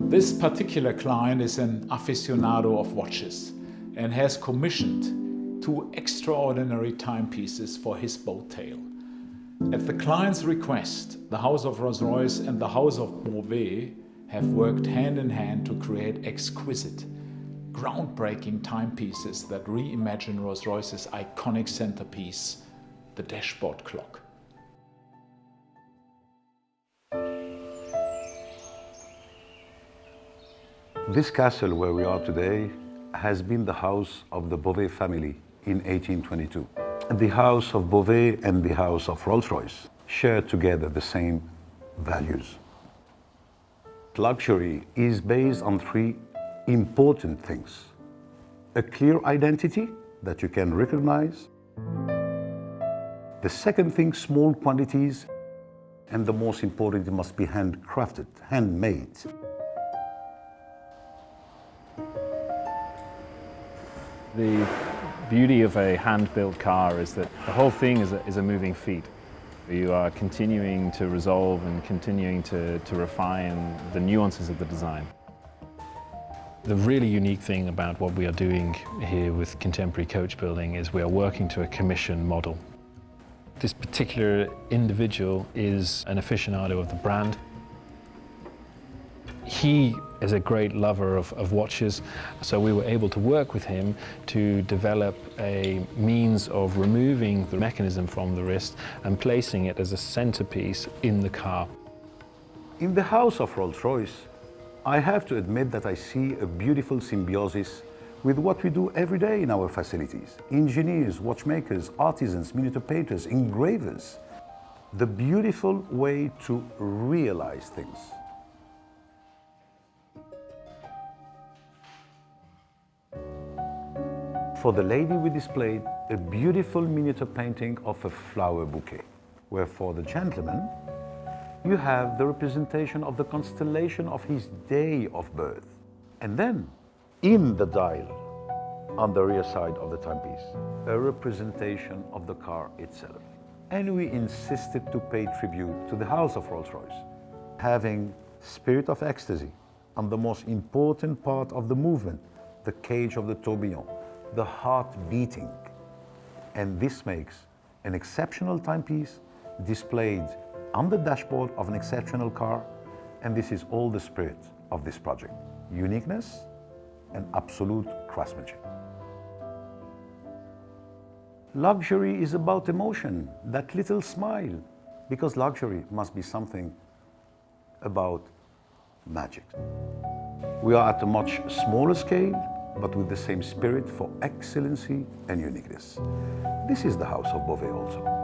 This particular client is an aficionado of watches and has commissioned two extraordinary timepieces for his boat tail. At the client's request, the House of Rolls-Royce and the House of BOVET have worked hand in hand to create exquisite, groundbreaking timepieces that reimagine Rolls-Royce's iconic centerpiece, the dashboard clock. This castle where we are today has been the house of the BOVET family in 1822. The house of BOVET and the house of Rolls-Royce share together the same values. Luxury is based on three important things: a clear identity that you can recognize, the second thing, small quantities, and the most important, it must be handcrafted, handmade. The beauty of a hand-built car is that the whole thing is a moving feat. You are continuing to resolve and continuing to refine the nuances of the design. The really unique thing about what we are doing here with contemporary coach building is we are working to a commission model. This particular individual is an aficionado of the brand. He is a great lover of watches, so we were able to work with him to develop a means of removing the mechanism from the wrist and placing it as a centerpiece in the car. In the house of Rolls-Royce, I have to admit that I see a beautiful symbiosis with what we do every day in our facilities. Engineers, watchmakers, artisans, miniature painters, engravers. The beautiful way to realize things. For the lady, we displayed a beautiful miniature painting of a flower bouquet, where for the gentleman, you have the representation of the constellation of his day of birth. And then, in the dial, on the rear side of the timepiece, a representation of the car itself. And we insisted to pay tribute to the House of Rolls-Royce, having spirit of ecstasy on the most important part of the movement, the cage of the tourbillon, the heart beating. And this makes an exceptional timepiece displayed on the dashboard of an exceptional car, and this is all the spirit of this project. Uniqueness and absolute craftsmanship. Luxury is about emotion, that little smile, because luxury must be something about magic. We are at a much smaller scale, but with the same spirit for excellency and uniqueness. This is the house of BOVET also.